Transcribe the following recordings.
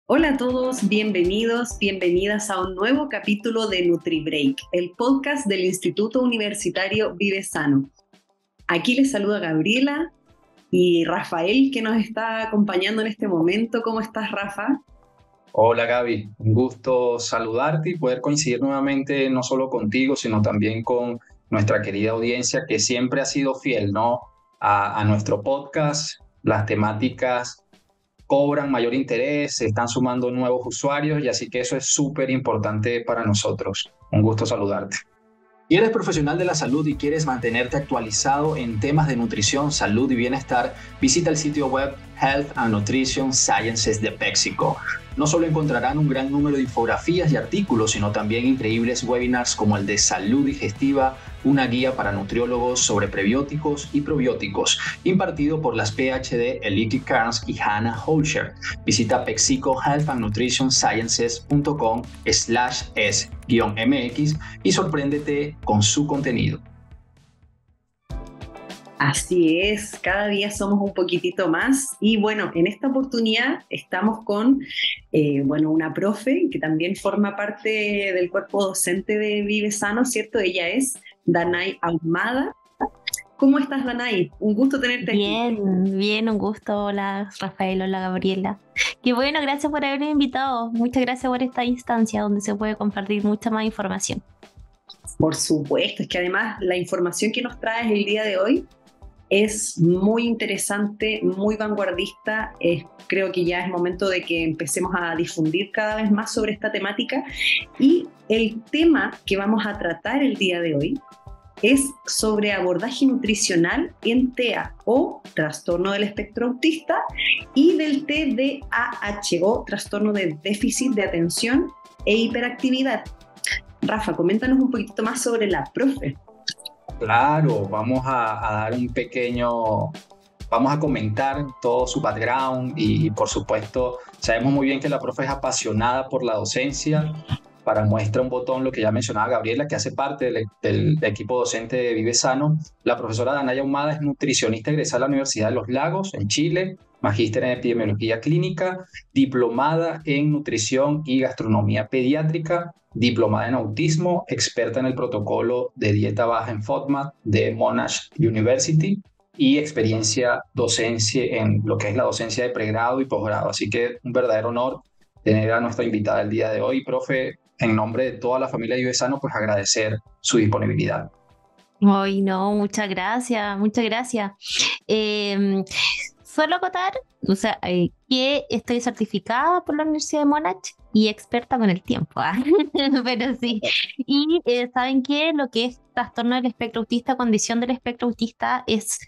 Hola a todos, bienvenidos, bienvenidas a un nuevo capítulo de NutriBreak, el podcast del Instituto Universitario Vive Sano. Aquí les saluda Gabriela y Rafael, que nos está acompañando en este momento. ¿Cómo estás, Rafa? Hola Gaby, un gusto saludarte y poder coincidir nuevamente no solo contigo, sino también con nuestra querida audiencia que siempre ha sido fiel, ¿no? a nuestro podcast. Las temáticas cobran mayor interés, se están sumando nuevos usuarios y así que eso es súper importante para nosotros. Un gusto saludarte. Si eres profesional de la salud y quieres mantenerte actualizado en temas de nutrición, salud y bienestar, visita el sitio web Health and Nutrition Sciences de PepsiCo. No solo encontrarán un gran número de infografías y artículos, sino también increíbles webinars como el de salud digestiva, una guía para nutriólogos sobre prebióticos y probióticos, impartido por las PhD Elike Carnes y Hannah Holscher. Visita pepsicohealthandnutritionsciences.com/s-mx y sorpréndete con su contenido. Así es, cada día somos un poquitito más y bueno, en esta oportunidad estamos con una profe que también forma parte del cuerpo docente de Vive Sano, ¿cierto? Ella es Danay Ahumada. ¿Cómo estás, Danay? Un gusto tenerte aquí. Bien, un gusto. Hola, Rafael, hola, Gabriela. Qué bueno, gracias por haberme invitado. Muchas gracias por esta instancia donde se puede compartir mucha más información. Por supuesto, es que además la información que nos traes el día de hoy es muy interesante, muy vanguardista. Creo que ya es momento de que empecemos a difundir cada vez más sobre esta temática. Y el tema que vamos a tratar el día de hoy es sobre abordaje nutricional en TEA o trastorno del espectro autista y del TDAH o trastorno de déficit de atención e hiperactividad. Rafa, coméntanos un poquito más sobre la profe. Claro, vamos a comentar todo su background y por supuesto sabemos muy bien que la profe es apasionada por la docencia. Para muestra un botón lo que ya mencionaba Gabriela, que hace parte del equipo docente de Vive Sano. La profesora Danay Ahumada es nutricionista egresada de la Universidad de Los Lagos, en Chile, magíster en epidemiología clínica, diplomada en nutrición y gastronomía pediátrica, diplomada en autismo, experta en el protocolo de dieta baja en FODMAP de Monash University y experiencia docencia en lo que es la docencia de pregrado y posgrado. Así que un verdadero honor tener a nuestra invitada el día de hoy. Profe, en nombre de toda la familia de Vive Sano, pues agradecer su disponibilidad. Ay, no, muchas gracias, muchas gracias. Solo acotar, que estoy certificada por la Universidad de Monash y experta con el tiempo, pero sí. Y ¿saben qué? Lo que es trastorno del espectro autista, condición del espectro autista, es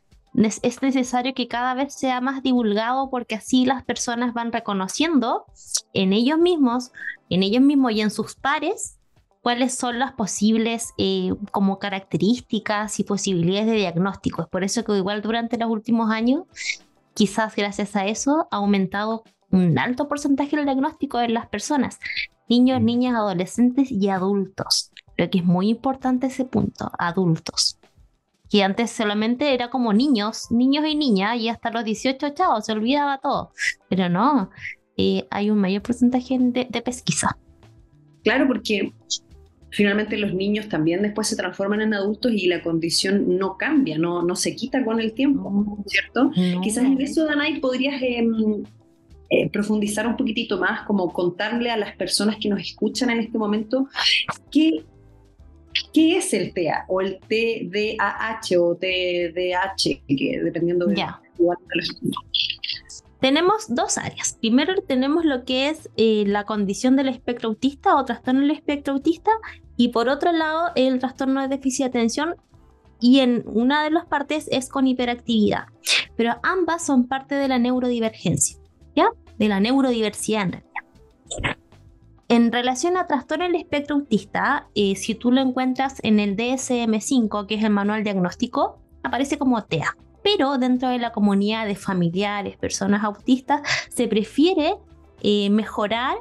necesario que cada vez sea más divulgado porque así las personas van reconociendo en ellos mismos y en sus pares cuáles son las posibles como características y posibilidades de diagnóstico. Es por eso que igual durante los últimos años, quizás gracias a eso, ha aumentado un alto porcentaje del diagnóstico en las personas, niños, niñas, adolescentes y adultos. Creo que es muy importante ese punto, adultos. Que antes solamente era como niños y niñas, y hasta los 18, chao, se olvidaba todo. Pero no, hay un mayor porcentaje de pesquisa. Claro, porque finalmente los niños también después se transforman en adultos y la condición no cambia, no se quita con el tiempo, ¿cierto? No. Quizás en eso, Danay, podrías profundizar un poquitito más, como contarle a las personas que nos escuchan en este momento ¿qué es el TEA o el TDAH o TDAH? Que dependiendo de Tenemos dos áreas. Primero tenemos lo que es la condición del espectro autista o trastorno del espectro autista, y por otro lado el trastorno de déficit de atención, y en una de las partes es con hiperactividad. Pero ambas son parte de la neurodivergencia, ¿ya? De la neurodiversidad en realidad. En relación a trastorno del espectro autista, si tú lo encuentras en el DSM-5, que es el manual diagnóstico, aparece como TEA. Pero dentro de la comunidad de familiares, personas autistas, se prefiere mejorar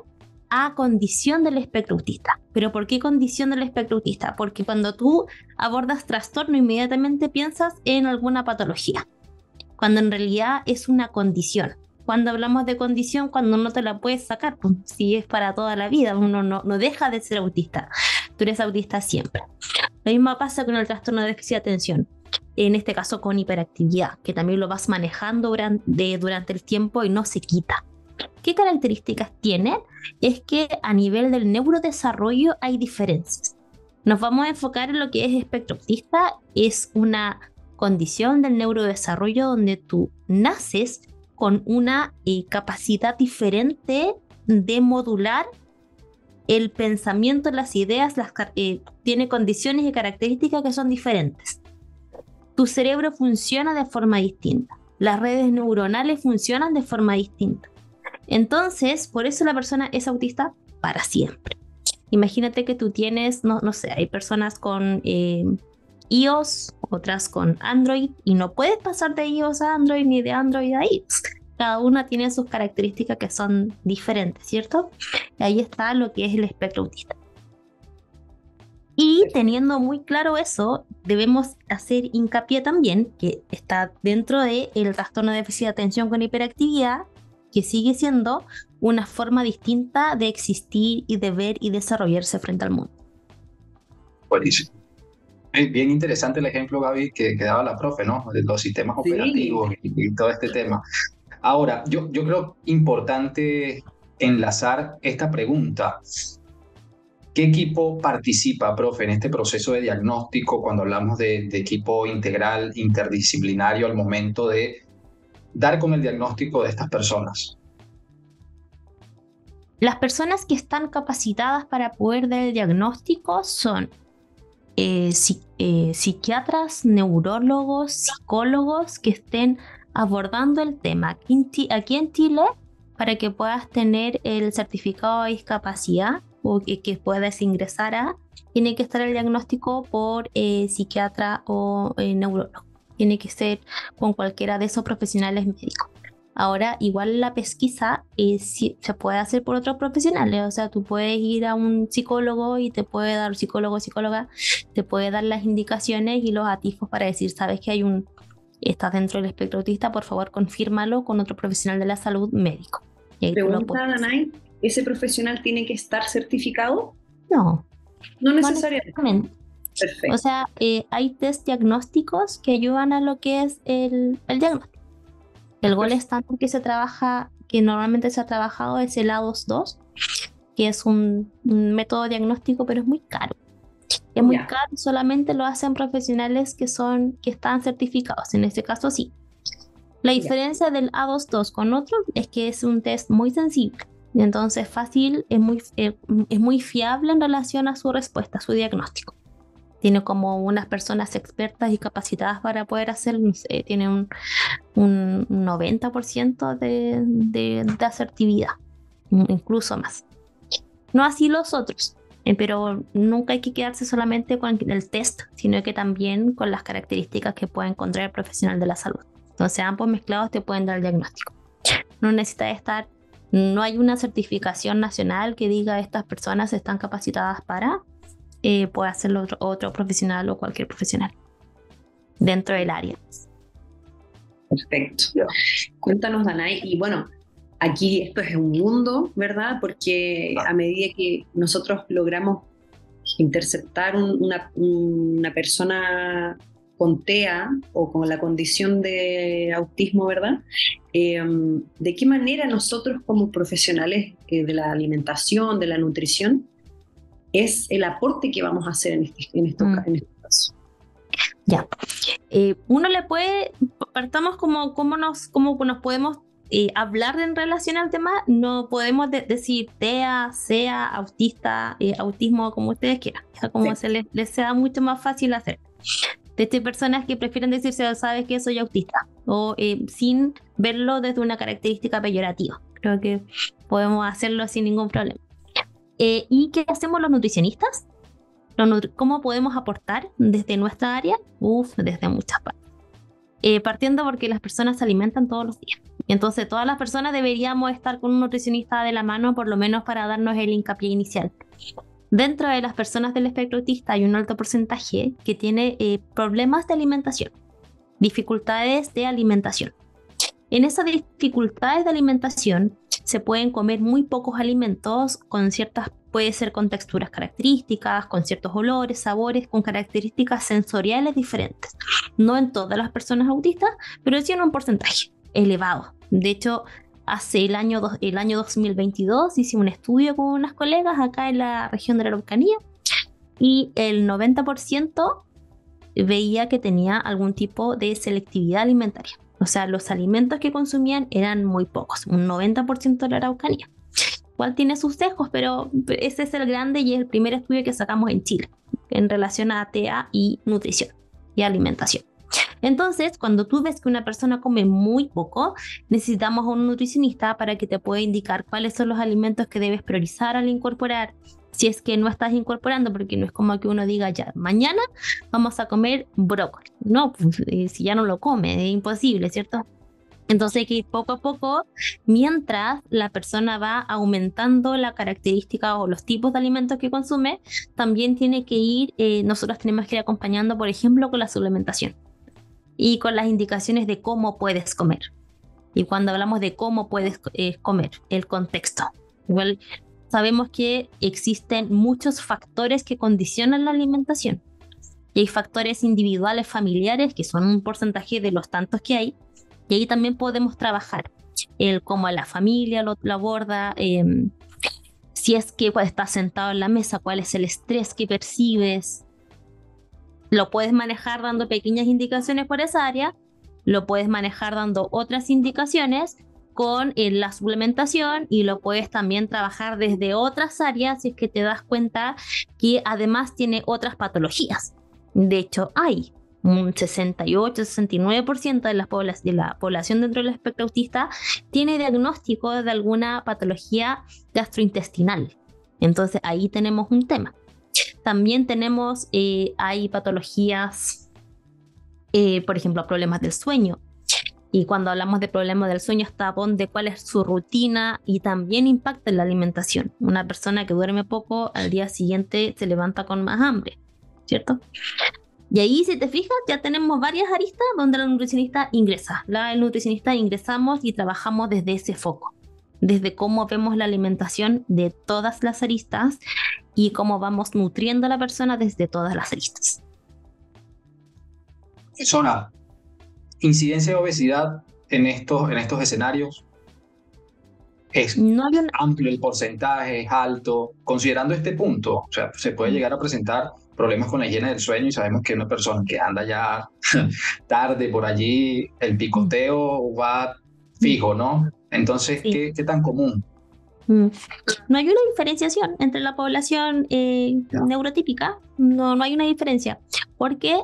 a condición del espectro autista. ¿Pero por qué condición del espectro autista? Porque cuando tú abordas trastorno, inmediatamente piensas en alguna patología, cuando en realidad es una condición. cuando hablamos de condición, cuando no te la puedes sacar, pues, si es para toda la vida, uno no deja de ser autista, tú eres autista siempre. Lo mismo pasa con el trastorno de déficit de atención, en este caso con hiperactividad, que también lo vas manejando durante el tiempo y no se quita. ¿Qué características tiene? Es que a nivel del neurodesarrollo hay diferencias. Nos vamos a enfocar en lo que es espectro autista. Es una condición del neurodesarrollo donde tú naces con una capacidad diferente de modular el pensamiento, las ideas, tiene condiciones y características que son diferentes. Tu cerebro funciona de forma distinta. Las redes neuronales funcionan de forma distinta. Entonces, por eso la persona es autista para siempre. Imagínate que tú tienes, no sé, hay personas con iOS, otras con Android, y no puedes pasar de iOS a Android ni de Android a iOS. Cada una tiene sus características que son diferentes, ¿cierto? Y ahí está lo que es el espectro autista. Y teniendo muy claro eso, debemos hacer hincapié también que está dentro del trastorno de déficit de atención con hiperactividad, que sigue siendo una forma distinta de existir y de ver y desarrollarse frente al mundo. Buenísimo. Es bien interesante el ejemplo, Gaby, que daba la profe, ¿no? De los sistemas operativos y todo este tema. Ahora, yo creo importante enlazar esta pregunta. ¿Qué equipo participa, profe, en este proceso de diagnóstico cuando hablamos de equipo integral, interdisciplinario al momento de dar con el diagnóstico de estas personas? Las personas que están capacitadas para poder dar el diagnóstico son psiquiatras, neurólogos, psicólogos que estén abordando el tema aquí en Chile para que puedas tener el certificado de discapacidad o que puedas ingresar tiene que estar el diagnóstico por psiquiatra o neurólogo. Tiene que ser con cualquiera de esos profesionales médicos. Ahora, igual la pesquisa se puede hacer por otros profesionales, o sea, tú puedes ir a un psicólogo y te puede dar, psicólogo o psicóloga, te puede dar las indicaciones y los atisbos para decir, sabes que estás dentro del espectro autista, por favor confírmalo con otro profesional de la salud médico. Pregunta, Danay, ¿ese profesional tiene que estar certificado? No. No necesariamente. Perfecto. O sea, hay test diagnósticos que ayudan a lo que es el diagnóstico. El gold estándar que normalmente se ha trabajado es el A22, que es un método diagnóstico, pero es muy caro. Es muy caro, solamente lo hacen profesionales que están certificados. En este caso, sí. La diferencia del A22 con otros es que es un test muy sensible. Y entonces fácil, es muy fiable en relación a su respuesta, a su diagnóstico. Tiene como unas personas expertas y capacitadas para poder hacer, no sé, tiene un 90% de asertividad, incluso más. No así los otros, pero nunca hay que quedarse solamente con el test, sino que también con las características que puede encontrar el profesional de la salud. Entonces ambos mezclados te pueden dar el diagnóstico. No hay una certificación nacional que diga estas personas están capacitadas para... puede hacerlo otro profesional o cualquier profesional dentro del área. Perfecto. Cuéntanos, Danay, y bueno, aquí esto es un mundo, ¿verdad? Porque a medida que nosotros logramos interceptar una persona con TEA o con la condición de autismo, ¿verdad? ¿De qué manera nosotros como profesionales de la alimentación, de la nutrición, es el aporte que vamos a hacer en este caso? Ya. Uno le puede, partamos cómo nos podemos hablar en relación al tema. No podemos decir TEA, SEA, autista, autismo, como ustedes quieran. O sea, como se les sea mucho más fácil hacer. Desde personas que prefieren decirse, sabes que soy autista, o sin verlo desde una característica peyorativa. Creo que podemos hacerlo sin ningún problema. ¿Y qué hacemos los nutricionistas? ¿Cómo podemos aportar desde nuestra área? Desde muchas partes. Partiendo porque las personas se alimentan todos los días. Entonces todas las personas deberíamos estar con un nutricionista de la mano, por lo menos para darnos el hincapié inicial. Dentro de las personas del espectro autista hay un alto porcentaje que tiene problemas de alimentación, dificultades de alimentación. En esas dificultades de alimentación se pueden comer muy pocos alimentos con ciertas, puede ser con texturas características, con ciertos olores, sabores, con características sensoriales diferentes. No en todas las personas autistas, pero sí en un porcentaje elevado. De hecho, hace el año 2022 hice un estudio con unas colegas acá en la región de la Araucanía y el 90% veía que tenía algún tipo de selectividad alimentaria. O sea, los alimentos que consumían eran muy pocos, un 90% de la Araucanía. Igual tiene sus sesgos, pero ese es el grande y es el primer estudio que sacamos en Chile en relación a TEA y nutrición y alimentación. Entonces, cuando tú ves que una persona come muy poco, necesitamos a un nutricionista para que te pueda indicar cuáles son los alimentos que debes priorizar al incorporar. Si es que no estás incorporando, porque no es como que uno diga ya, mañana vamos a comer brócoli. No, pues, si ya no lo come, es imposible, ¿cierto? Entonces hay que ir poco a poco, mientras la persona va aumentando la característica o los tipos de alimentos que consume, también tiene que ir, nosotros tenemos que ir acompañando, por ejemplo, con la suplementación y con las indicaciones de cómo puedes comer. Y cuando hablamos de cómo puedes comer, el contexto. Igual sabemos que existen muchos factores que condicionan la alimentación. Y hay factores individuales, familiares, que son un porcentaje de los tantos que hay. Y ahí también podemos trabajar el cómo la familia lo aborda, si es que cuando estás sentado en la mesa, cuál es el estrés que percibes. Lo puedes manejar dando pequeñas indicaciones por esa área, lo puedes manejar dando otras indicaciones con la suplementación y lo puedes también trabajar desde otras áreas si es que te das cuenta que además tiene otras patologías. De hecho, hay un 68-69% de la población dentro del espectro autista tiene diagnóstico de alguna patología gastrointestinal. Entonces ahí tenemos un tema. También tenemos, hay patologías, por ejemplo, problemas del sueño. Y cuando hablamos de problemas del sueño, está de cuál es su rutina y también impacta en la alimentación. Una persona que duerme poco, al día siguiente se levanta con más hambre, ¿cierto? Y ahí, si te fijas, ya tenemos varias aristas donde el nutricionista ingresa. El nutricionista ingresamos y trabajamos desde ese foco, desde cómo vemos la alimentación de todas las aristas y cómo vamos nutriendo a la persona desde todas las aristas. Zona, incidencia de obesidad en estos escenarios. ¿Es amplio el porcentaje, es alto? Considerando este punto, o sea, se puede llegar a presentar problemas con la higiene del sueño y sabemos que una persona que anda ya tarde por allí, el picoteo va fijo, ¿no? Entonces, sí. ¿Qué tan común? No hay una diferenciación entre la población neurotípica, no hay una diferencia, porque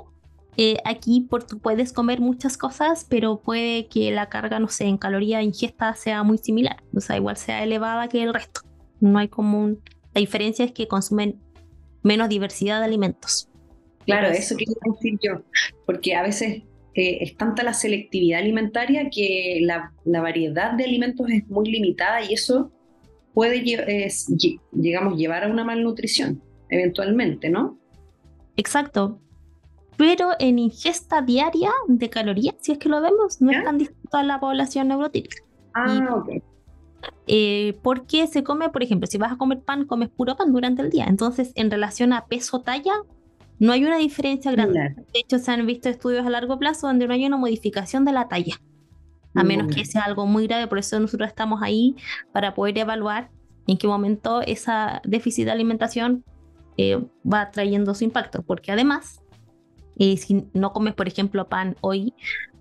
aquí tú puedes comer muchas cosas, pero puede que la carga, no sé, en caloría ingesta sea muy similar, o sea, igual sea elevada que el resto. No hay común. La diferencia es que consumen menos diversidad de alimentos. Claro, eso quería decir yo, porque a veces es tanta la selectividad alimentaria que la variedad de alimentos es muy limitada y eso puede, llevar a una malnutrición, eventualmente, ¿no? Exacto. Pero en ingesta diaria de calorías, si es que lo vemos, no es tan distinto a la población neurotípica. Ok. Porque se come, por ejemplo, si vas a comer pan, comes puro pan durante el día. Entonces, en relación a peso-talla, no hay una diferencia grande. De hecho, se han visto estudios a largo plazo donde no hay una modificación de la talla, a menos que sea algo muy grave. Por eso nosotros estamos ahí para poder evaluar en qué momento esa déficit de alimentación va trayendo su impacto. Porque además, si no comes, por ejemplo, pan hoy,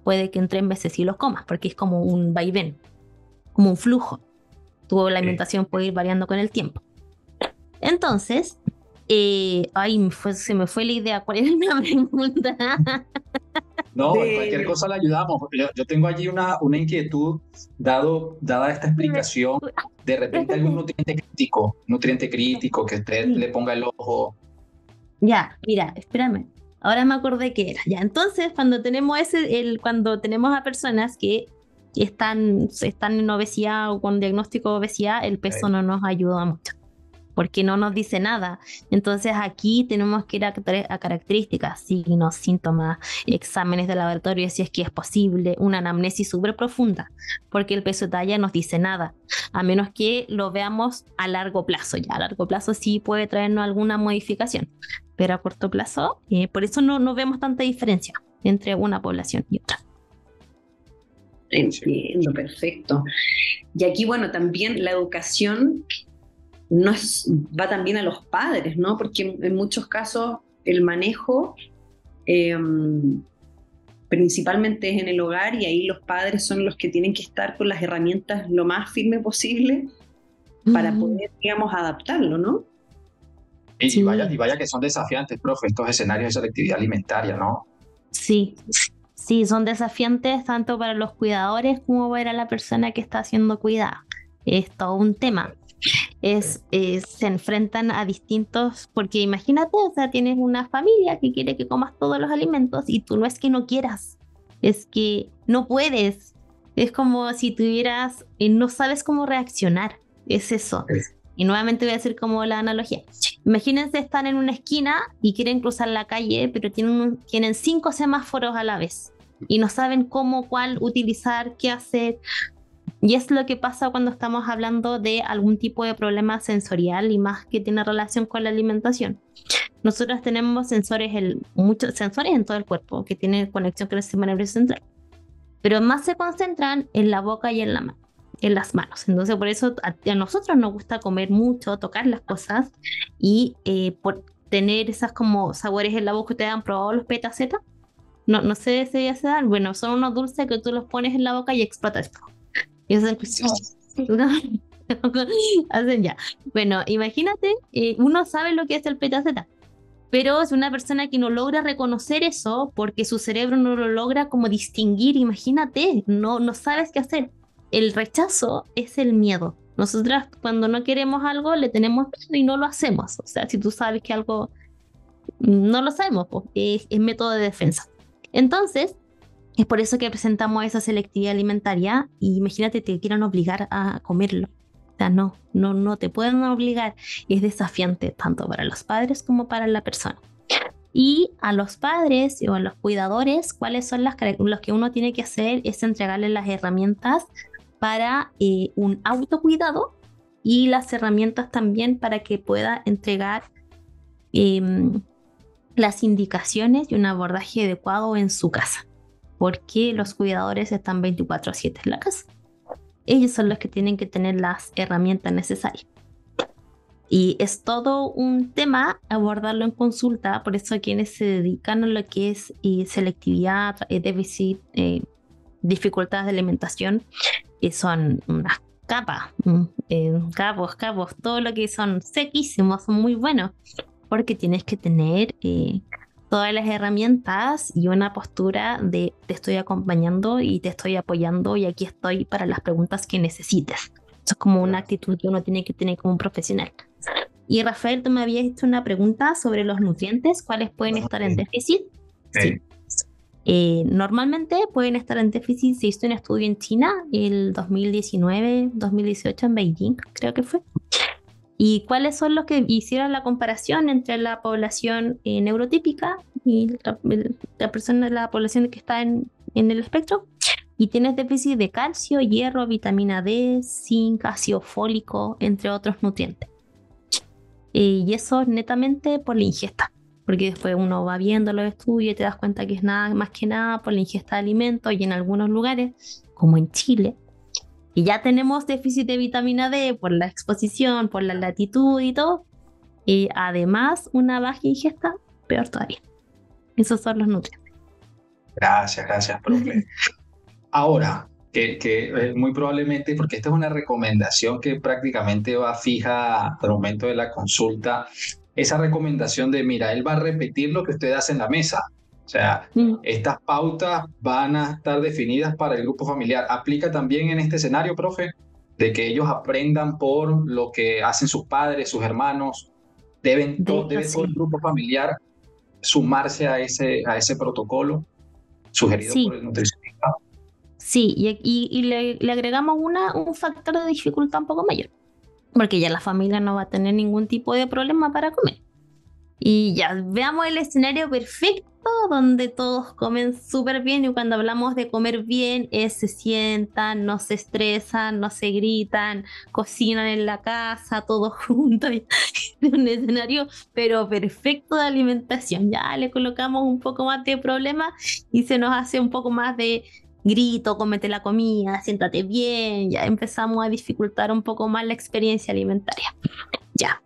puede que en 3 meses sí los comas, porque es como un vaivén, como un flujo. Tu alimentación puede ir variando con el tiempo. Entonces, se me fue la idea. ¿Cuál era la pregunta? No, cualquier cosa la ayudamos. Yo tengo allí una inquietud, dada esta explicación, de repente algún nutriente crítico que usted le ponga el ojo. Ya, mira, espérame. Ahora me acordé que era. Ya, entonces, cuando tenemos a personas que están en obesidad o con diagnóstico de obesidad, el peso no nos ayuda mucho. porque no nos dice nada. Entonces aquí tenemos que ir a características, signos, síntomas, exámenes de laboratorio si es que es posible, una anamnesis súper profunda, porque el peso de talla nos dice nada, a menos que lo veamos a largo plazo. Ya a largo plazo sí puede traernos alguna modificación, pero a corto plazo, por eso no vemos tanta diferencia entre una población y otra. Entiendo, perfecto. Y aquí, bueno, también la educación va también a los padres, ¿no? Porque en muchos casos el manejo principalmente es en el hogar, y ahí los padres son los que tienen que estar con las herramientas lo más firme posible para poder, digamos, adaptarlo, ¿no? Y vaya que son desafiantes, profe, estos escenarios de selectividad alimentaria, ¿no? Sí, son desafiantes tanto para los cuidadores como para la persona que está siendo cuidada. Es todo un tema. Se enfrentan a distintos, porque imagínate, o sea, tienes una familia que quiere que comas todos los alimentos y tú no es que no quieras, es que no puedes. Es como si tuvieras, no sabes cómo reaccionar, es eso. Y nuevamente voy a hacer como la analogía. Imagínense, están en una esquina y quieren cruzar la calle, pero tienen 5 semáforos a la vez y no saben cuál utilizar, qué hacer. Y es lo que pasa cuando estamos hablando de algún tipo de problema sensorial y más que tiene relación con la alimentación. Nosotros tenemos muchos sensores en todo el cuerpo que tienen conexión con el sistema nervioso central, pero más se concentran en la boca y en las manos. Entonces por eso a nosotros nos gusta comer mucho, tocar las cosas y por tener esas como sabores en la boca. ¿Ustedes han probado los petacetas? No sé si ya se dan. Bueno, son unos dulces que tú los pones en la boca y explota esto. Y hacen hacen ya. Bueno, imagínate, uno sabe lo que es el petaceta, pero es una persona que no logra reconocer eso porque su cerebro no lo logra como distinguir. Imagínate, no sabes qué hacer. El rechazo es el miedo. Nosotras cuando no queremos algo le tenemos miedo y no lo hacemos. O sea, si tú sabes que algo no lo sabemos, pues, es método de defensa. Entonces, es por eso que presentamos esa selectividad alimentaria. Y imagínate, te quieran obligar a comerlo. O sea, no te pueden obligar. Y es desafiante tanto para los padres como para la persona. Y a los padres o a los cuidadores, ¿cuáles son los que uno tiene que hacer? Es entregarles las herramientas para un autocuidado y las herramientas también para que pueda entregar las indicaciones y un abordaje adecuado en su casa. Porque los cuidadores están 24/7 en la casa. Ellos son los que tienen que tener las herramientas necesarias. Y es todo un tema abordarlo en consulta, por eso quienes se dedican a lo que es selectividad, déficit, dificultades de alimentación, son unas cabos, todo lo que son sequísimos, son muy buenos, porque tienes que tener todas las herramientas y una postura de te estoy acompañando y te estoy apoyando y aquí estoy para las preguntas que necesites. Eso es como una actitud que uno tiene que tener como un profesional. Y Rafael, tú me habías hecho una pregunta sobre los nutrientes, ¿cuáles pueden estar en déficit? Sí. Normalmente pueden estar en déficit. Se hizo un estudio en China el 2019-2018 en Beijing, creo que fue. ¿Y cuáles son los que hicieron la comparación entre la población neurotípica y la población que está en el espectro? Y tienes déficit de calcio, hierro, vitamina D, zinc, ácido fólico, entre otros nutrientes. Y eso netamente por la ingesta, porque después uno va viendo los estudios y te das cuenta que es nada más que nada por la ingesta de alimentos, y en algunos lugares, como en Chile, y ya tenemos déficit de vitamina D por la exposición, por la latitud y todo, y además una baja ingesta, peor todavía. Esos son los nutrientes. Gracias, profe. Ahora, que muy probablemente, porque esta es una recomendación que prácticamente va fija al momento de la consulta, esa recomendación de, mira, él va a repetir lo que usted hace en la mesa. O sea, estas pautas van a estar definidas para el grupo familiar. ¿Aplica también en este escenario, profe? De que ellos aprendan por lo que hacen sus padres, sus hermanos. Debe todo el grupo familiar sumarse a ese protocolo sugerido por el nutricionista. Sí, y le agregamos un factor de dificultad un poco mayor. porque ya la familia no va a tener ningún tipo de problema para comer. Y ya veamos el escenario perfecto donde todos comen súper bien, y cuando hablamos de comer bien es se sientan, no se estresan, no se gritan, cocinan en la casa, todos juntos. Un escenario pero perfecto de alimentación. Ya le colocamos un poco más de problema y se nos hace un poco más de grito, cómete la comida, siéntate bien, ya empezamos a dificultar un poco más la experiencia alimentaria. Ya.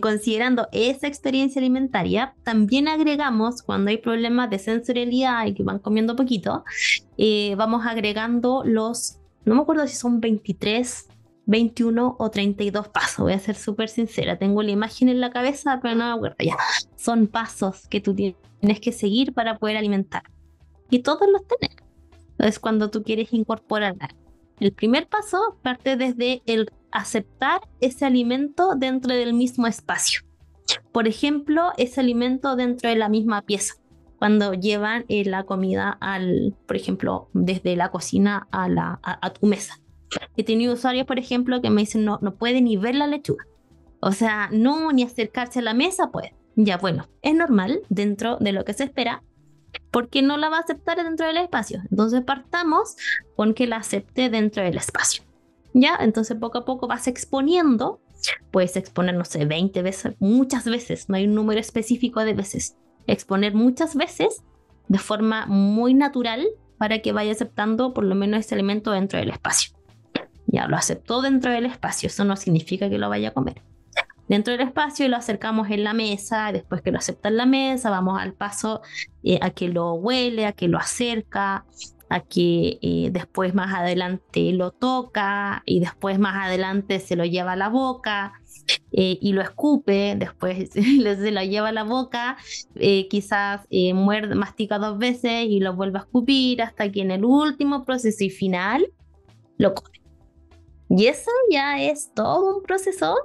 Considerando esa experiencia alimentaria, también agregamos, cuando hay problemas de sensorialidad y que van comiendo poquito, vamos agregando no me acuerdo si son 23, 21 o 32 pasos, voy a ser súper sincera, tengo la imagen en la cabeza, pero no me acuerdo ya. Son pasos que tú tienes que seguir para poder alimentar, y todos los tenés. Entonces, cuando tú quieres incorporar, el primer paso parte desde el aceptar ese alimento dentro del mismo espacio. Por ejemplo, ese alimento dentro de la misma pieza. Cuando llevan la comida por ejemplo, desde la cocina a tu mesa. He tenido usuarios, por ejemplo, que me dicen no puede ni ver la lechuga. O sea, no, ni acercarse a la mesa puede. Ya, bueno, es normal dentro de lo que se espera, porque no la va a aceptar dentro del espacio. Entonces partamos con que la acepte dentro del espacio. ¿Ya? Entonces poco a poco vas exponiendo, puedes exponer, no sé, 20 veces, muchas veces, no hay un número específico de veces, exponer muchas veces de forma muy natural para que vaya aceptando por lo menos ese alimento dentro del espacio. Ya, lo aceptó dentro del espacio, eso no significa que lo vaya a comer. Dentro del espacio lo acercamos en la mesa, después que lo acepta en la mesa, vamos al paso a que lo huele, a que lo acerca, a que después más adelante lo toca y después más adelante se lo lleva a la boca y lo escupe, después se lo lleva a la boca, quizás muerde, mastica 2 veces y lo vuelve a escupir hasta que en el último proceso y final lo come. Y eso ya es todo un proceso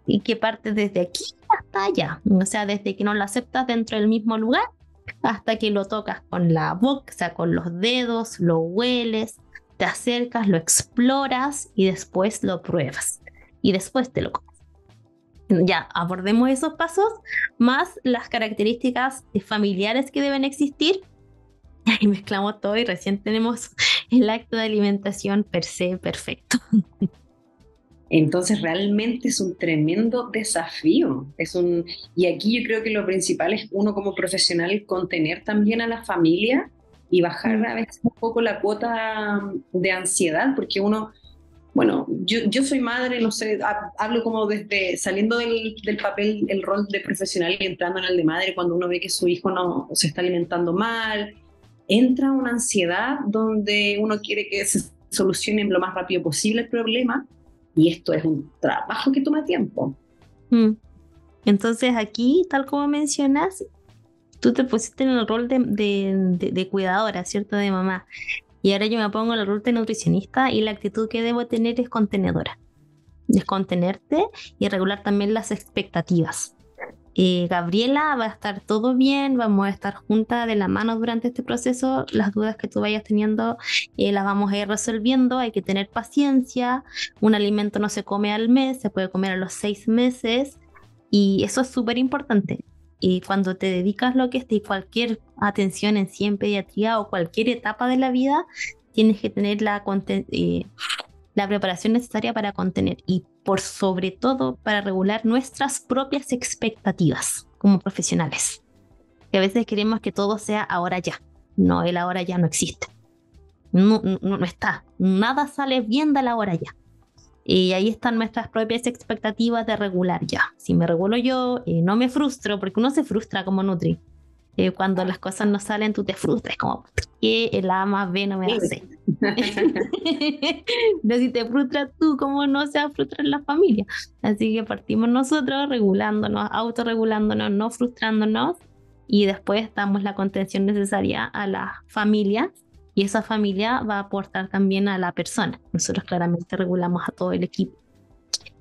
y que parte desde aquí hasta allá, o sea, desde que no lo aceptas dentro del mismo lugar hasta que lo tocas con la boca, o sea, con los dedos, lo hueles, te acercas, lo exploras y después lo pruebas y después te lo comes. Ya, abordemos esos pasos, más las características familiares que deben existir, y mezclamos todo y recién tenemos el acto de alimentación per se perfecto. Entonces realmente es un tremendo desafío. Y aquí yo creo que lo principal es uno como profesional contener también a la familia y bajar a veces un poco la cuota de ansiedad, porque uno, bueno, yo soy madre, no sé, hablo como desde saliendo del papel, el rol de profesional y entrando en el de madre, cuando uno ve que su hijo no se está alimentando mal, entra una ansiedad donde uno quiere que se solucione lo más rápido posible el problema. Y esto es un trabajo que toma tiempo. Entonces aquí, tal como mencionas, tú te pusiste en el rol de cuidadora, ¿cierto? De mamá. Y ahora yo me pongo en el rol de nutricionista y la actitud que debo tener es contenedora. Es contenerte y regular también las expectativas. Gabriela, va a estar todo bien, vamos a estar juntas de la mano durante este proceso, las dudas que tú vayas teniendo las vamos a ir resolviendo, hay que tener paciencia, un alimento no se come al mes, se puede comer a los 6 meses y eso es súper importante. Y cuando te dedicas lo que esté, cualquier atención en sí en pediatría o cualquier etapa de la vida, tienes que tener la preparación necesaria para contener y por sobre todo para regular nuestras propias expectativas como profesionales. Que a veces queremos que todo sea ahora ya. No, el ahora ya no existe. No está. Nada sale bien de la ahora ya. Y ahí están nuestras propias expectativas de regular ya. Si me regulo yo, no me frustro, porque uno se frustra como nutri. Cuando las cosas no salen, tú te frustras, como, ¿por qué el A más B no me da C? Pero si te frustras tú, ¿cómo no se va a frustrar la familia? Así que partimos nosotros regulándonos, autorregulándonos, no frustrándonos, y después damos la contención necesaria a la familia, y esa familia va a aportar también a la persona. Nosotros claramente regulamos a todo el equipo.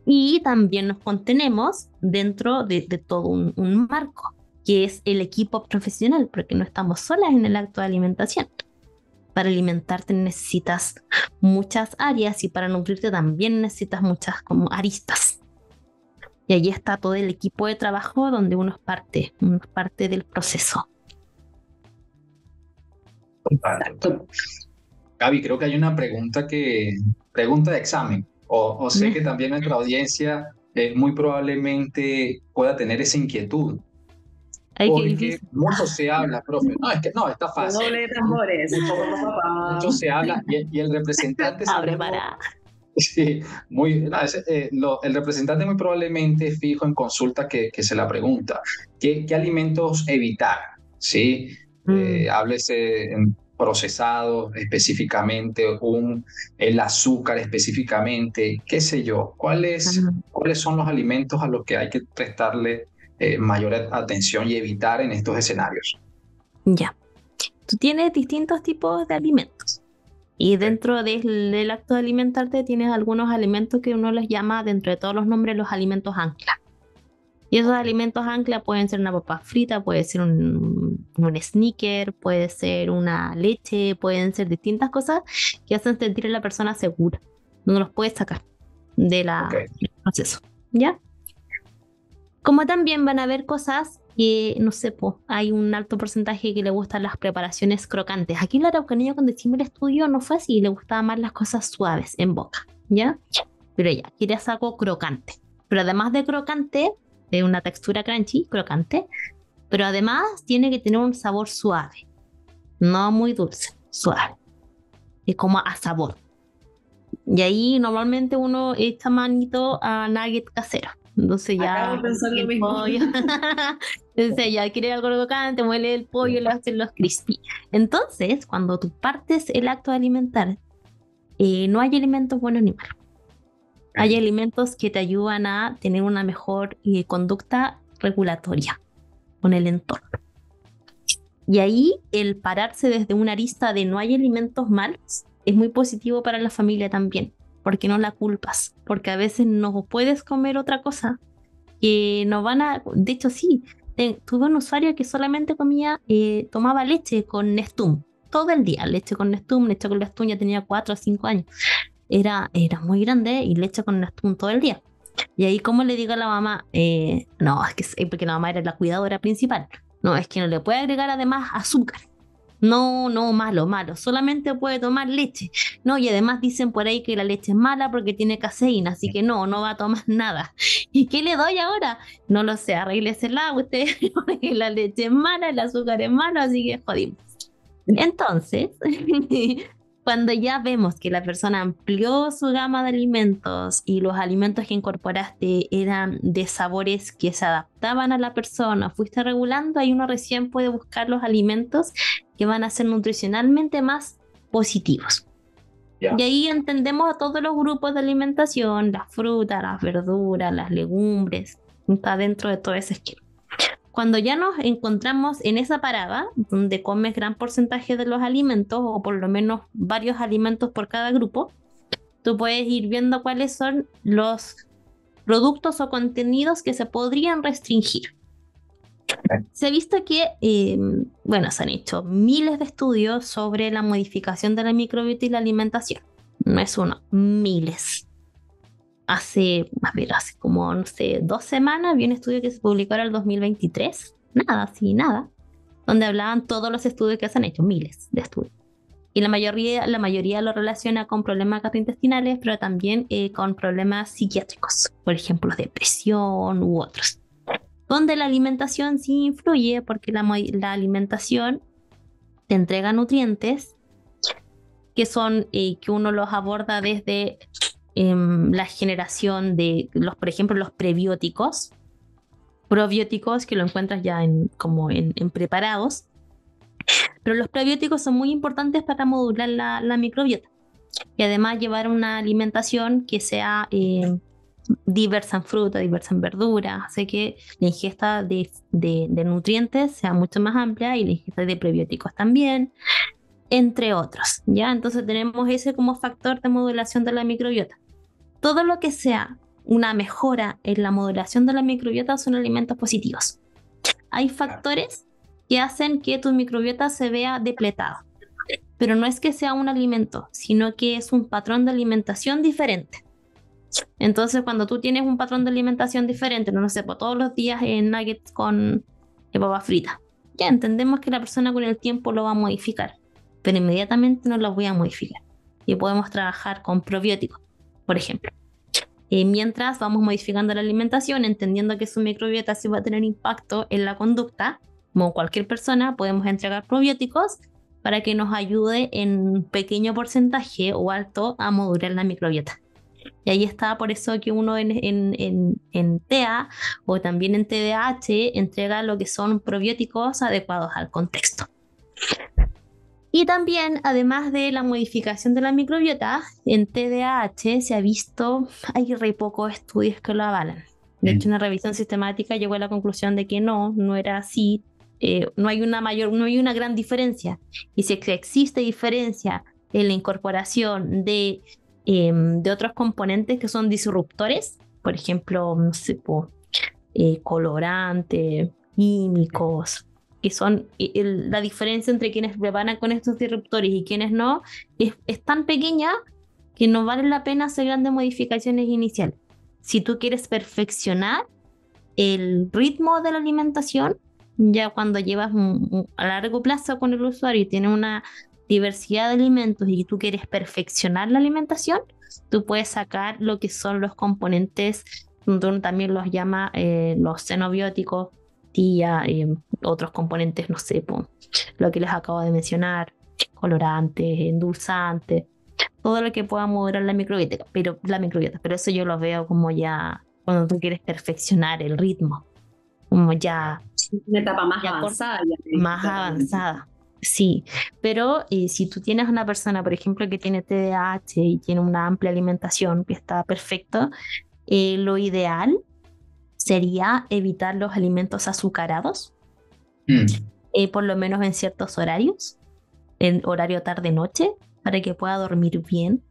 Y también nos contenemos dentro de todo un marco, que es el equipo profesional, porque no estamos solas en el acto de alimentación. Para alimentarte necesitas muchas áreas y para nutrirte también necesitas muchas como aristas. Y allí está todo el equipo de trabajo donde uno es parte del proceso. Exacto. Gaby, creo que hay una pregunta de examen, o sé que también nuestra audiencia muy probablemente pueda tener esa inquietud, Ay, qué porque difícil. mucho se habla, profe, no, es que no, está fácil, Doble de tambores. mucho se habla y el representante Abre sabemos, para. sí, el representante muy probablemente fijo en consulta que se la pregunta, ¿qué alimentos evitar? ¿Sí? Háblese en procesado específicamente, el azúcar específicamente, qué sé yo, ¿cuáles son los alimentos a los que hay que prestarle mayor atención y evitar en estos escenarios? Ya. Tú tienes distintos tipos de alimentos. Y dentro del acto de alimentarte tienes algunos alimentos que uno les llama, dentro de todos los nombres, los alimentos ancla. Y esos alimentos ancla pueden ser una papa frita, puede ser un sneaker, puede ser una leche, pueden ser distintas cosas que hacen sentir a la persona segura. No los puedes sacar del proceso, ¿ya? Como también van a haber cosas que, no sé, hay un alto porcentaje que le gustan las preparaciones crocantes. Aquí en la Araucanía, cuando hicimos el estudio, no fue así, le gustaban más las cosas suaves en boca, ¿ya? Pero ya, querías algo crocante. Pero además de crocante, de una textura crunchy, crocante, pero además tiene que tener un sabor suave, no muy dulce, suave, y como a sabor. Y ahí normalmente uno echa manito a nugget casero. Entonces ya Acabo de pensar lo mismo. entonces ya quiere algo crocante, muele el pollo y le hacen los crispy. Entonces, cuando tú partes el acto de alimentar, no hay alimentos buenos ni malos. Hay alimentos que te ayudan a tener una mejor conducta regulatoria con el entorno. Y ahí el pararse desde una arista de no hay alimentos malos es muy positivo para la familia también, porque no la culpas, porque a veces no puedes comer otra cosa que no van a... De hecho, sí, tuve un usuario que solamente tomaba leche con Nestum, todo el día, leche con Nestum, ya tenía 4 o 5 años. Era muy grande y leche con Nestum todo el día. Y ahí, ¿cómo le digo a la mamá? No, es que porque la mamá era la cuidadora principal. No, es que no le puede agregar además azúcar. No, malo, solamente puede tomar leche. No, y además dicen por ahí que la leche es mala porque tiene caseína, así que no va a tomar nada. ¿Y qué le doy ahora? No lo sé, arréglesela usted, porque la leche es mala, el azúcar es malo, así que jodimos. Entonces, cuando ya vemos que la persona amplió su gama de alimentos y los alimentos que incorporaste eran de sabores que se adaptaban a la persona, fuiste regulando, ahí uno recién puede buscar los alimentos que van a ser nutricionalmente más positivos. Y ahí entendemos a todos los grupos de alimentación, las frutas, las verduras, las legumbres, está dentro de todo ese esquema. Cuando ya nos encontramos en esa parada, donde comes gran porcentaje de los alimentos, o por lo menos varios alimentos por cada grupo, tú puedes ir viendo cuáles son los productos o contenidos que se podrían restringir. Se ha visto que, se han hecho miles de estudios sobre la modificación de la microbiota y la alimentación. No es uno, miles. Hace como, 2 semanas vi un estudio que se publicó en el 2023, nada, donde hablaban todos los estudios que se han hecho, miles de estudios. Y la mayoría lo relaciona con problemas gastrointestinales, pero también con problemas psiquiátricos, por ejemplo, depresión u otros. Donde la alimentación sí influye, porque la alimentación te entrega nutrientes que son que uno los aborda desde la generación de por ejemplo, los probióticos que lo encuentras ya en preparados, pero los probióticos son muy importantes para modular la microbiota y además llevar una alimentación que sea diversa en fruta, diversa en verdura, hace que la ingesta de nutrientes sea mucho más amplia y la ingesta de prebióticos también, entre otros, ¿ya? Entonces tenemos ese como factor de modulación de la microbiota. Todo lo que sea una mejora en la modulación de la microbiota son alimentos positivos. Hay factores que hacen que tu microbiota se vea depletada. pero no es que sea un alimento, sino que es un patrón de alimentación diferente. Entonces, cuando tú tienes un patrón de alimentación diferente, no sé, pues todos los días nuggets con papa frita, ya entendemos que la persona con el tiempo lo va a modificar, pero inmediatamente no lo voy a modificar. Y podemos trabajar con probióticos, por ejemplo. Mientras vamos modificando la alimentación, entendiendo que su microbiota sí va a tener impacto en la conducta, como cualquier persona, podemos entregar probióticos para que nos ayude en pequeño porcentaje o alto a modular la microbiota. Y ahí está, por eso que uno en TEA o también en TDAH entrega lo que son probióticos adecuados al contexto. Y también, además de la modificación de la microbiota, en TDAH se ha visto, hay re pocos estudios que lo avalan. De hecho, una revisión sistemática llegó a la conclusión de que no era así. No hay una gran diferencia. Y si existe diferencia en la incorporación de otros componentes que son disruptores, por ejemplo, no sé, colorantes, químicos, que son la diferencia entre quienes preparan con estos disruptores y quienes no, es tan pequeña que no vale la pena hacer grandes modificaciones iniciales. Si tú quieres perfeccionar el ritmo de la alimentación, ya cuando llevas a largo plazo con el usuario y tienes una diversidad de alimentos y tú quieres perfeccionar la alimentación, tú puedes sacar lo que son los componentes, uno también los llama los xenobióticos, otros componentes, no sé, lo que les acabo de mencionar, colorantes, endulzantes, todo lo que pueda moderar la microbiota, pero eso yo lo veo como ya cuando tú quieres perfeccionar el ritmo, como ya una etapa más avanzada. Más avanzada, sí, pero si tú tienes una persona, por ejemplo, que tiene TDAH y tiene una amplia alimentación que está perfecto, lo ideal sería evitar los alimentos azucarados, por lo menos en ciertos horarios, en horario tarde-noche, para que pueda dormir bien.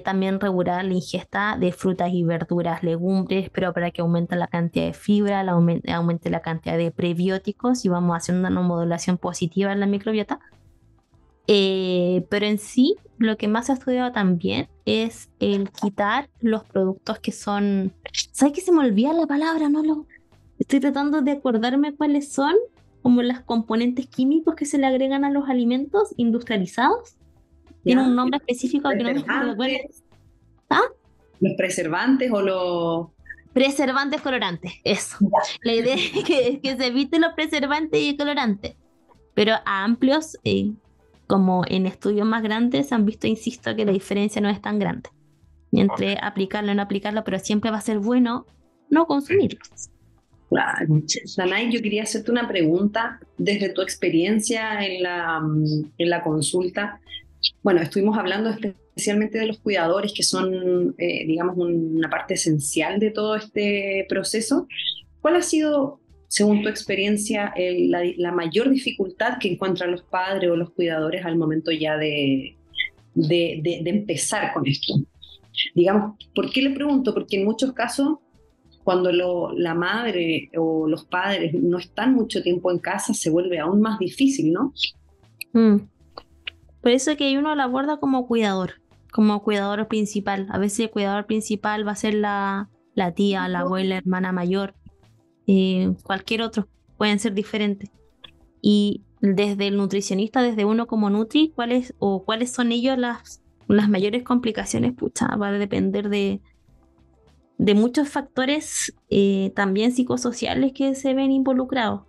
También regular la ingesta de frutas y verduras, legumbres, pero para que aumente la cantidad de fibra, aumente la cantidad de prebióticos y vamos haciendo una modulación positiva en la microbiota. Pero en sí, lo que más se ha estudiado también es el quitar los productos que son... ¿Sabes que se me olvida la palabra? Estoy tratando de acordarme cuáles son, como los componentes químicos que se le agregan a los alimentos industrializados. Tiene un nombre específico que no me acuerdo cuál es. ¿Ah? ¿Los preservantes o los...? Preservantes, colorantes, eso. La idea es que se eviten los preservantes y colorantes. Pero a amplios, como en estudios más grandes, han visto, insisto, que la diferencia no es tan grande entre aplicarlo y no aplicarlo, pero siempre va a ser bueno no consumirlos. Claro. Danay, yo quería hacerte una pregunta desde tu experiencia en la consulta. Bueno, estuvimos hablando especialmente de los cuidadores, que son, digamos, una parte esencial de todo este proceso. ¿Cuál ha sido, según tu experiencia, la mayor dificultad que encuentran los padres o los cuidadores al momento ya de empezar con esto? Digamos, ¿por qué le pregunto? Porque en muchos casos, cuando la madre o los padres no están mucho tiempo en casa, se vuelve aún más difícil, ¿no? Por eso que uno lo aborda como cuidador principal. A veces el cuidador principal va a ser la tía, la abuela, hermana mayor, cualquier otro, pueden ser diferentes. Y desde el nutricionista, desde uno como nutri, cuáles son ellos las mayores complicaciones, va a depender de muchos factores también psicosociales que se ven involucrados.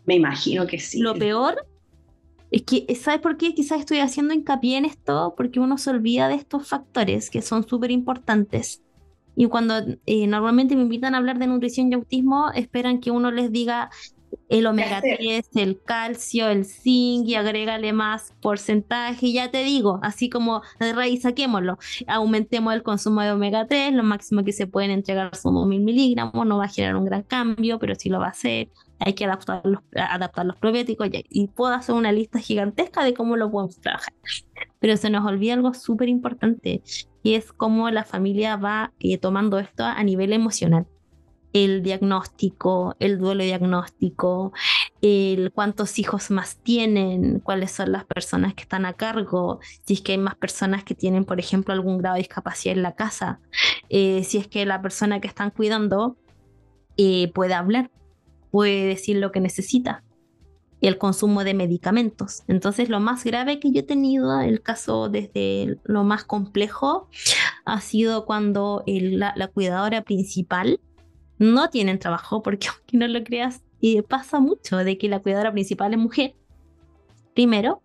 Me imagino que sí. Lo peor es que, ¿sabes por qué? Quizás estoy haciendo hincapié en esto porque uno se olvida de estos factores que son súper importantes. Y cuando normalmente me invitan a hablar de nutrición y autismo, esperan que uno les diga el omega 3, el calcio, el zinc y agrégale más porcentaje. Y ya te digo, así como de raíz saquémoslo, aumentemos el consumo de omega 3, lo máximo que se pueden entregar son 2.000 miligramos, no va a generar un gran cambio, pero sí lo va a hacer. Hay que adaptar los probióticos y puedo hacer una lista gigantesca de cómo lo podemos trabajar. Pero se nos olvida algo súper importante y es cómo la familia va tomando esto a nivel emocional. el diagnóstico, el duelo diagnóstico, el cuántos hijos más tienen, cuáles son las personas que están a cargo, si es que hay más personas que tienen, por ejemplo, algún grado de discapacidad en la casa, si es que la persona que están cuidando puede hablar, puede decir lo que necesita, el consumo de medicamentos. Entonces, lo más grave que yo he tenido, el caso desde lo más complejo, ha sido cuando la cuidadora principal no tienen trabajo, porque aunque no lo creas, pasa mucho de que la cuidadora principal es mujer, primero,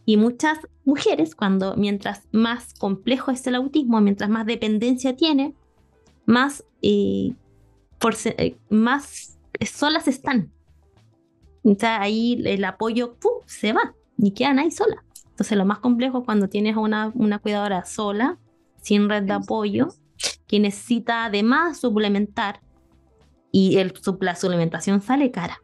y muchas mujeres, mientras más complejo es el autismo, mientras más dependencia tiene, más, más solas están. O sea, ahí el apoyo se va y quedan ahí solas. Entonces, lo más complejo es cuando tienes una cuidadora sola, sin red de apoyo, que necesita además suplementar, y la suplementación sale cara.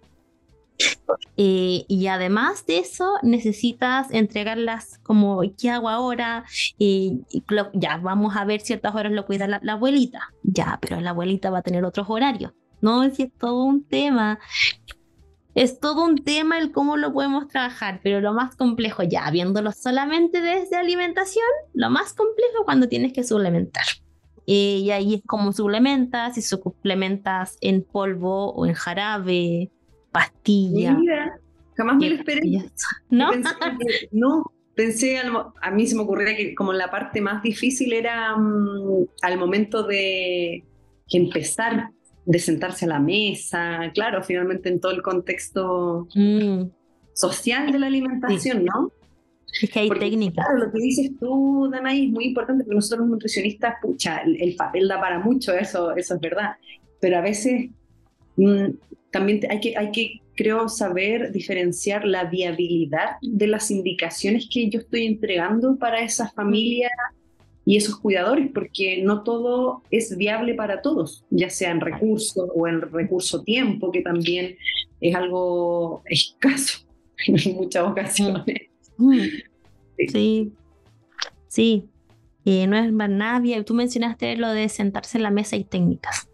Y además de eso, necesitas entregarlas como, ¿qué hago ahora? Ya, vamos a ver ciertas horas lo cuida la abuelita. Ya, pero la abuelita va a tener otros horarios. No, es todo un tema. Es todo un tema el cómo lo podemos trabajar, pero lo más complejo, ya viéndolo solamente desde alimentación, lo más complejo es cuando tienes que suplementar. Y ahí es como suplementas, si suplementas en polvo o en jarabe, pastilla. Mira, jamás me lo esperé. ¿No? Pensé, a mí se me ocurría que como la parte más difícil era al momento de empezar, de sentarse a la mesa, claro, finalmente en todo el contexto social de la alimentación, sí. ¿no? Es que hay técnicas. Claro, lo que dices tú, Danay, es muy importante porque nosotros los nutricionistas, pucha, el papel da para mucho, eso es verdad, pero a veces también hay que, creo, saber diferenciar la viabilidad de las indicaciones que yo estoy entregando para esas familias y esos cuidadores, porque no todo es viable para todos, ya sea en recursos o en recurso tiempo, que también es algo escaso en muchas ocasiones. Sí. No es más nada. Tú mencionaste lo de sentarse en la mesa y técnicas.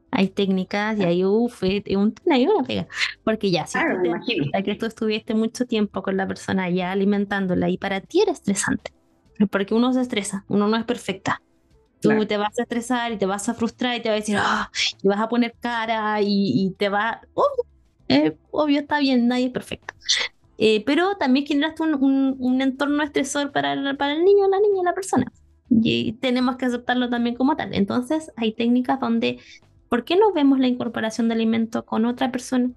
Hay técnicas y hay una pega. Porque ya, si tú te das cuenta que tú estuviste mucho tiempo con la persona ya alimentándola y para ti era estresante, porque uno se estresa, uno no es perfecta. Tú te vas a estresar y te vas a frustrar y te vas a decir, y vas a poner cara y te va... Obvio, está bien, nadie es perfecto. Pero también generaste un entorno estresor para el niño, la niña, la persona. Y tenemos que aceptarlo también como tal. Entonces, hay técnicas donde, ¿por qué no vemos la incorporación de alimento con otra persona,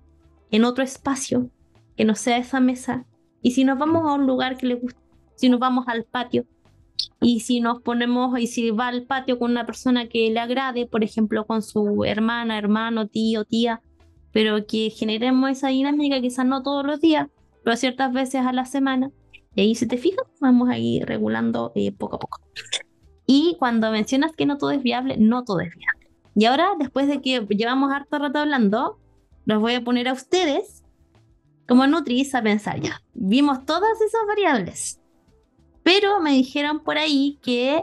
en otro espacio, que no sea esa mesa? Y si nos vamos a un lugar que le guste, si nos vamos al patio, y si si va al patio con una persona que le agrade, por ejemplo, con su hermana, hermano, tío, tía, pero que generemos esa dinámica, quizás no todos los días, pero ciertas veces a la semana, y ahí, si te fijas, vamos a ir regulando poco a poco. Y cuando mencionas que no todo es viable, no todo es viable. Y ahora, después de que llevamos harto rato hablando, los voy a poner a ustedes como nutris a pensar ya. Vimos todas esas variables, pero me dijeron por ahí que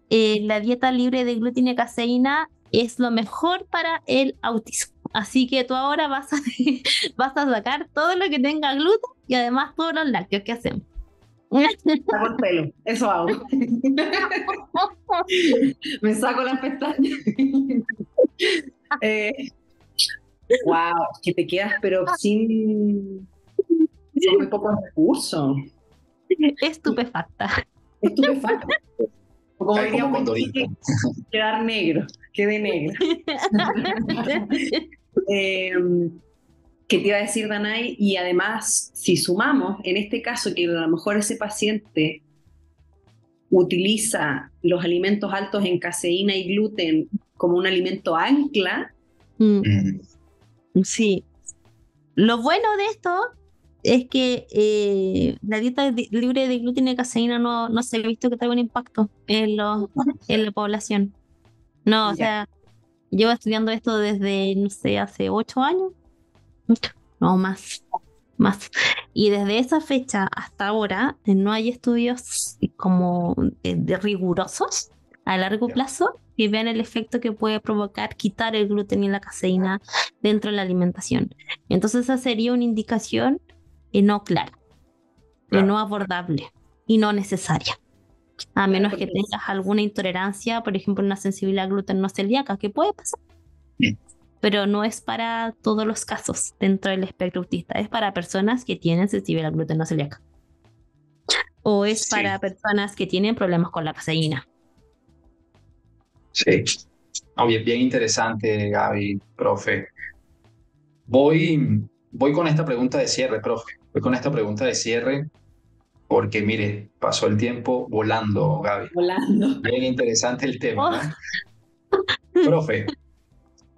la dieta libre de gluten y caseína es lo mejor para el autismo. Así que tú ahora vas a sacar todo lo que tenga gluten y además todos los lácteos que hacemos. Saco el pelo, eso hago. Me saco las pestañas. Wow, que te quedas pero sin muy pocos recursos. Estupefacta. Como diríamos, quedar negro, quede negro. ¿Qué te iba a decir, Danay? Y además, si sumamos, en este caso, que a lo mejor ese paciente utiliza los alimentos altos en caseína y gluten como un alimento ancla. Sí. Lo bueno de esto es que la dieta libre de gluten y caseína no se ha visto que tenga un impacto en la población. No, o sea, llevo estudiando esto desde, no sé, hace 8 años. No, más. Y desde esa fecha hasta ahora no hay estudios como rigurosos a largo plazo que vean el efecto que puede provocar quitar el gluten y la caseína dentro de la alimentación. Entonces esa sería una indicación no clara, no abordable y no necesaria. A menos que tengas alguna intolerancia, por ejemplo, una sensibilidad al gluten no celíaca, que puede pasar. Pero no es para todos los casos dentro del espectro autista, es para personas que tienen sensibilidad al gluten no celíaca. O es para personas que tienen problemas con la caseína. Sí. Bien interesante, Gaby, profe. Voy con esta pregunta de cierre, profe. Voy con esta pregunta de cierre porque, mire, pasó el tiempo volando, Gaby. Volando. Bien interesante el tema, ¿no? Profe,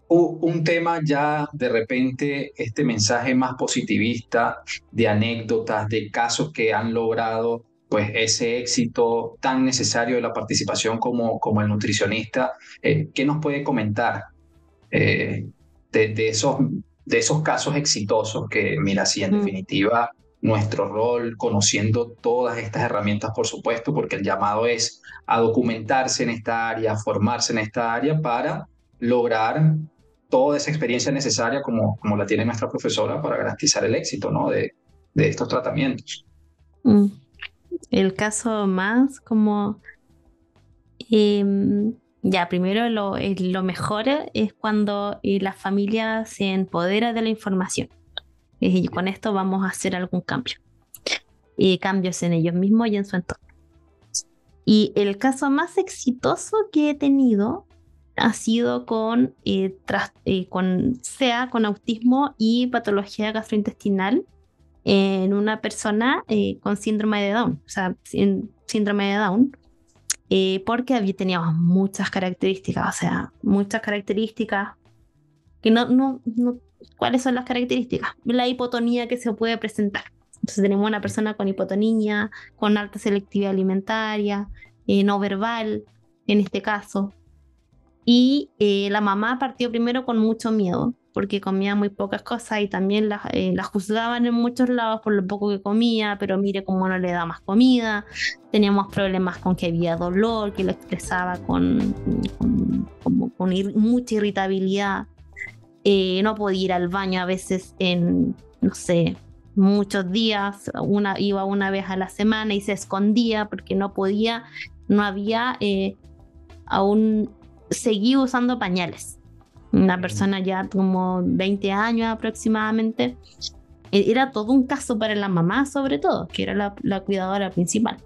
un tema ya de repente, este mensaje más positivista de anécdotas, de casos que han logrado pues ese éxito tan necesario de la participación como el nutricionista. ¿Qué nos puede comentar de esos casos exitosos que, mira, sí, en definitiva, nuestro rol, conociendo todas estas herramientas, por supuesto, porque el llamado es a documentarse en esta área, a formarse en esta área para lograr toda esa experiencia necesaria como la tiene nuestra profesora para garantizar el éxito, ¿no? de estos tratamientos? El caso más como... ya, primero lo mejor es cuando la familia se empodera de la información. Y con esto vamos a hacer algún cambio. Cambios en ellos mismos y en su entorno. Y el caso más exitoso que he tenido ha sido con SEA, con autismo y patología gastrointestinal en una persona con síndrome de Down, o sea, síndrome de Down, porque teníamos muchas características, o sea, muchas características que no, ¿cuáles son las características? La hipotonía que se puede presentar. Entonces tenemos una persona con hipotonía, con alta selectividad alimentaria, no verbal, en este caso. Y la mamá partió primero con mucho miedo, porque comía muy pocas cosas y también la juzgaban en muchos lados por lo poco que comía, pero mire cómo no le da más comida. Teníamos problemas con que había dolor, que lo expresaba con mucha irritabilidad. No podía ir al baño a veces en, no sé, muchos días. Iba una vez a la semana y se escondía porque no podía, no había, aún seguía usando pañales. Una persona ya como 20 años aproximadamente. Era todo un caso para la mamá, sobre todo, que era la cuidadora principal.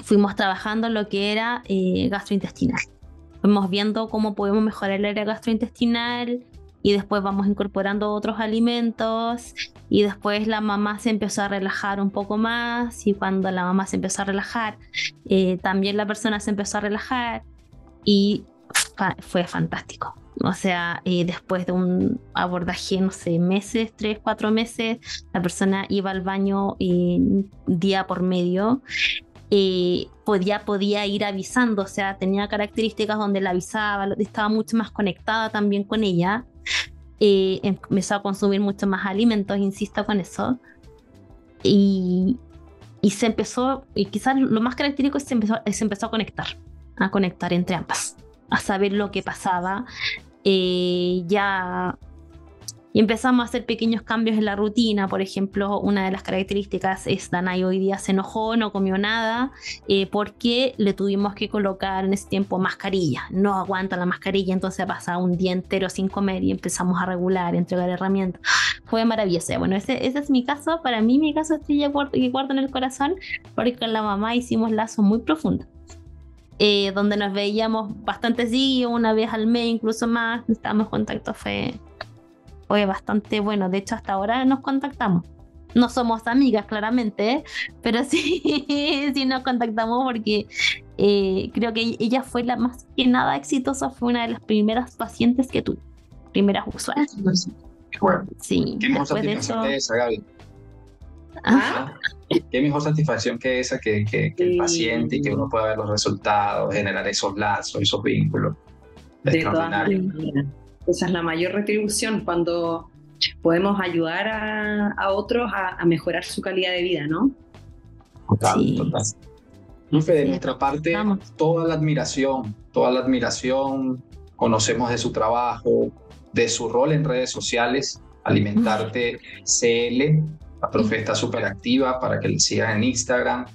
Fuimos trabajando lo que era gastrointestinal. Fuimos viendo cómo podemos mejorar el área gastrointestinal y después vamos incorporando otros alimentos y después la mamá se empezó a relajar un poco más y cuando la mamá se empezó a relajar, también la persona se empezó a relajar y fue fantástico. O sea, después de un abordaje, no sé, meses, 3, 4 meses, la persona iba al baño día por medio. Podía ir avisando, o sea, tenía características donde la avisaba, estaba mucho más conectada también con ella. Empezó a consumir mucho más alimentos, insisto con eso. Y se empezó, y quizás lo más característico es que se empezó a conectar entre ambas, a saber lo que pasaba. Y empezamos a hacer pequeños cambios en la rutina. Por ejemplo, una de las características es Danay hoy día se enojó, no comió nada, porque le tuvimos que colocar en ese tiempo mascarilla. No aguanta la mascarilla, entonces pasaba un día entero sin comer y empezamos a regular, entregar herramientas. Fue maravilloso. Bueno, ese es mi caso. Para mí, mi caso estrella que guardo en el corazón, porque con la mamá hicimos lazos muy profundos. Donde nos veíamos bastante seguido, una vez al mes, incluso más. Estábamos en contacto, fue bastante bueno. De hecho, hasta ahora nos contactamos. No somos amigas, claramente, pero sí nos contactamos porque creo que ella fue la más que nada exitosa. Fue una de las primeras pacientes que tuve, primeras usuarias. Bueno, sí, qué mejor satisfacción que esa, Gaby. Qué mejor satisfacción que esa, que el paciente y que uno pueda ver los resultados, generar esos lazos, esos vínculos. Extraordinario. Esa es la mayor retribución, cuando podemos ayudar a otros a mejorar su calidad de vida, ¿no? Total, Sí. total. Profe, de Sí, nuestra parte, vamos. toda la admiración, conocemos de su trabajo, de su rol en redes sociales, Alimentarte CL, la profe está súper activa para que le sigan en Instagram.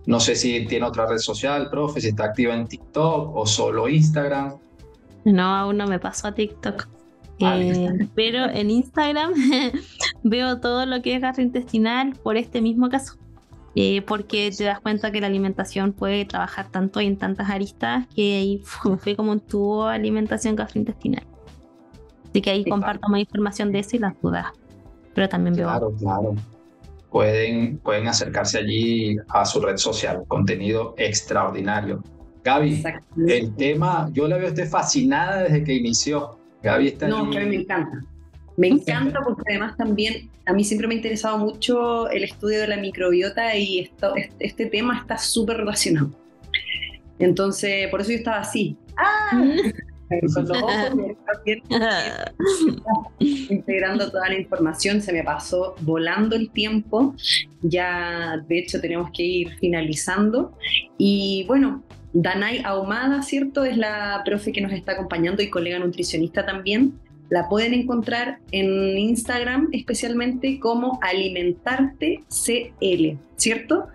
No sé si tiene otra red social, profe, si está activa en TikTok o solo Instagram. No, aún no me paso a TikTok. Vale. Pero en Instagram veo todo lo que es gastrointestinal por este mismo caso. Porque te das cuenta que la alimentación puede trabajar tanto y en tantas aristas que ahí me fui como un tubo alimentación gastrointestinal. Así que ahí Sí, comparto más información de eso y las dudas. Pero también veo. claro, claro. Pueden acercarse allí a su red social, contenido extraordinario. Gaby, Exactamente. el tema, yo la veo a usted fascinada desde que inició. Gaby está No, que a mí me allí. encanta. Me encanta porque además también a mí siempre me ha interesado mucho el estudio de la microbiota y este tema está súper relacionado. Entonces, por eso yo estaba así. Con los ojos bien integrando toda la información. Se me pasó volando el tiempo. Ya, de hecho, tenemos que ir finalizando. Y bueno, Danay Ahumada, ¿cierto? Es la profe que nos está acompañando y colega nutricionista también. La pueden encontrar en Instagram especialmente como Alimentarte CL, ¿cierto?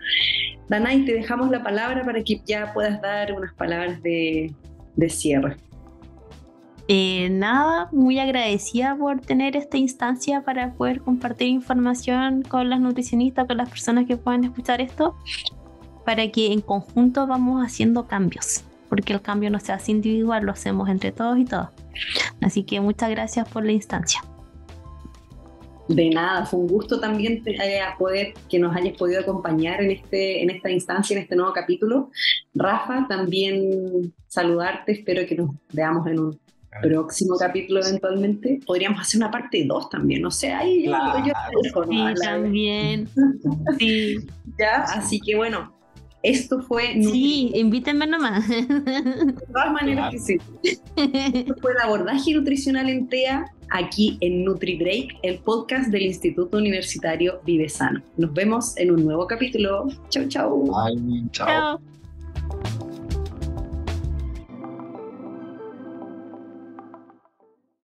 Danay, te dejamos la palabra para que ya puedas dar unas palabras de cierre. Nada, muy agradecida por tener esta instancia para poder compartir información con las nutricionistas, con las personas que puedan escuchar esto, para que en conjunto vamos haciendo cambios, porque el cambio no se hace individual, lo hacemos entre todos y todas. Así que muchas gracias por la instancia. De nada, fue un gusto también que nos hayas podido acompañar en esta instancia, en este nuevo capítulo. Rafa, también saludarte, espero que nos veamos en un próximo capítulo eventualmente. Podríamos hacer una parte 2 también, no sé, ahí Claro. Sí, también. Sí. Ya, así que bueno, esto fue... Sí, invítenme nomás. De todas maneras que sí. Esto fue el abordaje nutricional en TEA, aquí en NutriBreak, el podcast del Instituto Universitario Vive Sano. Nos vemos en un nuevo capítulo. Chau, chau. Ay, chao. Chao.